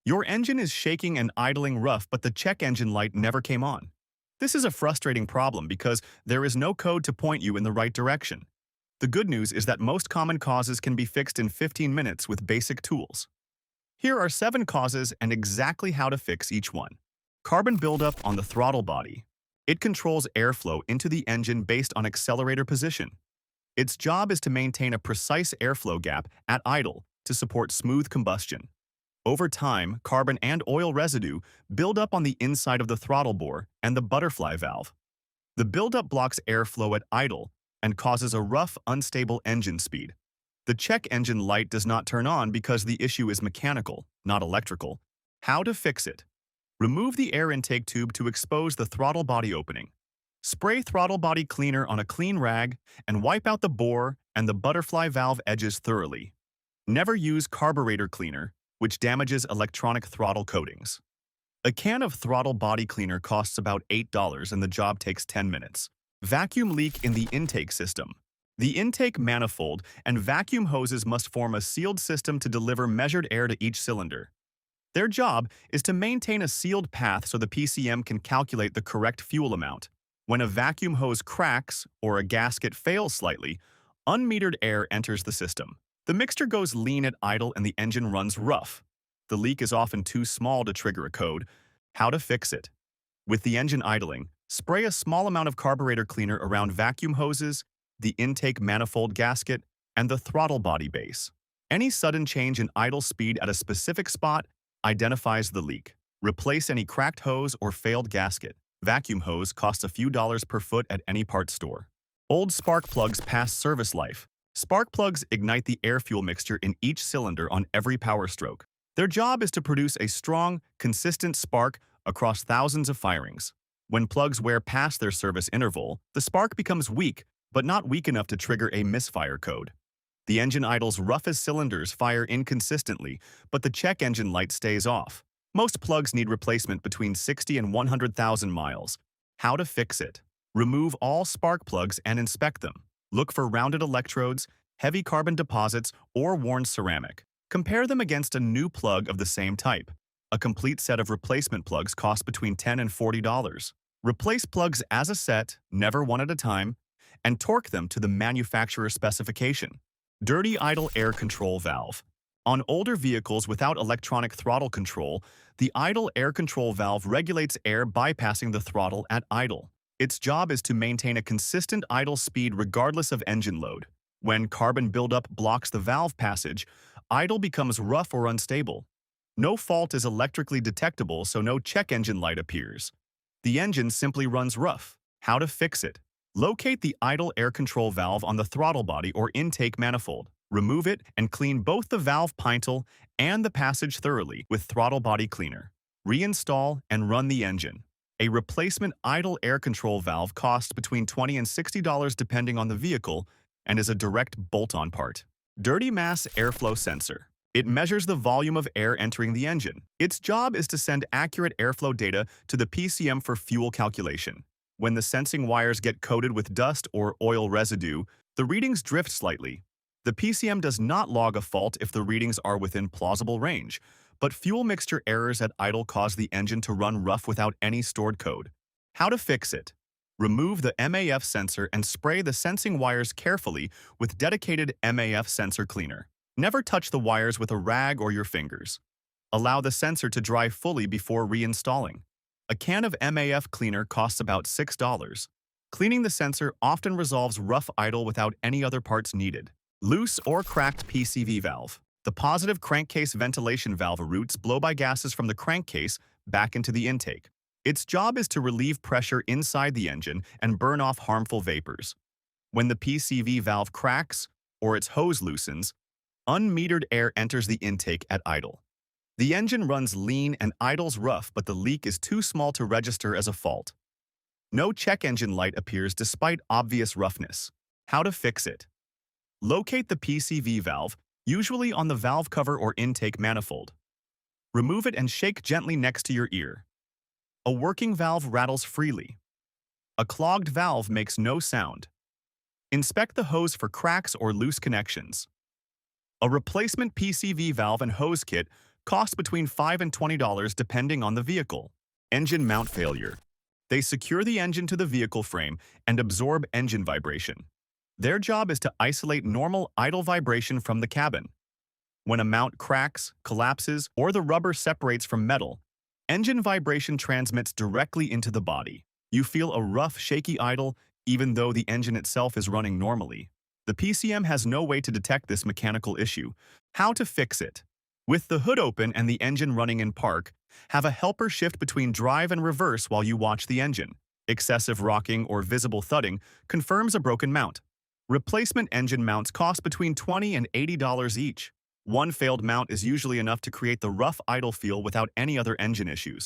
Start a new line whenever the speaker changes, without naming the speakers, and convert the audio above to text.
Your engine is shaking and idling rough, but the check engine light never came on. This is a frustrating problem because there is no code to point you in the right direction. The good news is that most common causes can be fixed in 15 minutes with basic tools. Here are 7 causes and exactly how to fix each one. Carbon buildup on the throttle body. It controls airflow into the engine based on accelerator position. Its job is to maintain a precise airflow gap at idle to support smooth combustion. Over time, carbon and oil residue build up on the inside of the throttle bore and the butterfly valve. The buildup blocks airflow at idle and causes a rough, unstable engine speed. The check engine light does not turn on because the issue is mechanical, not electrical. How to fix it? Remove the air intake tube to expose the throttle body opening. Spray throttle body cleaner on a clean rag and wipe out the bore and the butterfly valve edges thoroughly. Never use carburetor cleaner, which damages electronic throttle coatings. A can of throttle body cleaner costs about $8 and the job takes 10 minutes. Vacuum leak in the intake system. The intake manifold and vacuum hoses must form a sealed system to deliver measured air to each cylinder. Their job is to maintain a sealed path so the PCM can calculate the correct fuel amount. When a vacuum hose cracks or a gasket fails slightly, unmetered air enters the system. The mixture goes lean at idle and the engine runs rough. The leak is often too small to trigger a code. How to fix it? With the engine idling, spray a small amount of carburetor cleaner around vacuum hoses, the intake manifold gasket, and the throttle body base. Any sudden change in idle speed at a specific spot identifies the leak. Replace any cracked hose or failed gasket. Vacuum hose costs a few dollars per foot at any parts store. Old spark plugs past service life. Spark plugs ignite the air-fuel mixture in each cylinder on every power stroke. Their job is to produce a strong, consistent spark across thousands of firings. When plugs wear past their service interval, the spark becomes weak, but not weak enough to trigger a misfire code. The engine idles rough as cylinders fire inconsistently, but the check engine light stays off. Most plugs need replacement between 60 and 100,000 miles. How to fix it? Remove all spark plugs and inspect them. Look for rounded electrodes, heavy carbon deposits, or worn ceramic. Compare them against a new plug of the same type. A complete set of replacement plugs costs between $10 and $40. Replace plugs as a set, never one at a time, and torque them to the manufacturer specification. Dirty idle air control valve. On older vehicles without electronic throttle control, the idle air control valve regulates air bypassing the throttle at idle. Its job is to maintain a consistent idle speed regardless of engine load. When carbon buildup blocks the valve passage, idle becomes rough or unstable. No fault is electrically detectable, so no check engine light appears. The engine simply runs rough. How to fix it? Locate the idle air control valve on the throttle body or intake manifold. Remove it and clean both the valve pintle and the passage thoroughly with throttle body cleaner. Reinstall and run the engine. A replacement idle air control valve costs between $20 and $60 depending on the vehicle and is a direct bolt-on part. Dirty mass airflow sensor. It measures the volume of air entering the engine. Its job is to send accurate airflow data to the PCM for fuel calculation. When the sensing wires get coated with dust or oil residue, the readings drift slightly. The PCM does not log a fault if the readings are within plausible range, but fuel mixture errors at idle cause the engine to run rough without any stored code. How to fix it? Remove the MAF sensor and spray the sensing wires carefully with dedicated MAF sensor cleaner. Never touch the wires with a rag or your fingers. Allow the sensor to dry fully before reinstalling. A can of MAF cleaner costs about $6. Cleaning the sensor often resolves rough idle without any other parts needed. Loose or cracked PCV valve. The positive crankcase ventilation valve routes blow-by gases from the crankcase back into the intake. Its job is to relieve pressure inside the engine and burn off harmful vapors. When the PCV valve cracks or its hose loosens, unmetered air enters the intake at idle. The engine runs lean and idles rough, but the leak is too small to register as a fault. No check engine light appears despite obvious roughness. How to fix it? Locate the PCV valve, usually on the valve cover or intake manifold. Remove it and shake gently next to your ear. A working valve rattles freely. A clogged valve makes no sound. Inspect the hose for cracks or loose connections. A replacement PCV valve and hose kit Cost between $5 and $20 depending on the vehicle. Engine mount failure. They secure the engine to the vehicle frame and absorb engine vibration. Their job is to isolate normal idle vibration from the cabin. When a mount cracks, collapses, or the rubber separates from metal, engine vibration transmits directly into the body. You feel a rough, shaky idle even though the engine itself is running normally. The PCM has no way to detect this mechanical issue. How to fix it? With the hood open and the engine running in park, have a helper shift between drive and reverse while you watch the engine. Excessive rocking or visible thudding confirms a broken mount. Replacement engine mounts cost between $20 and $80 each. One failed mount is usually enough to create the rough idle feel without any other engine issues.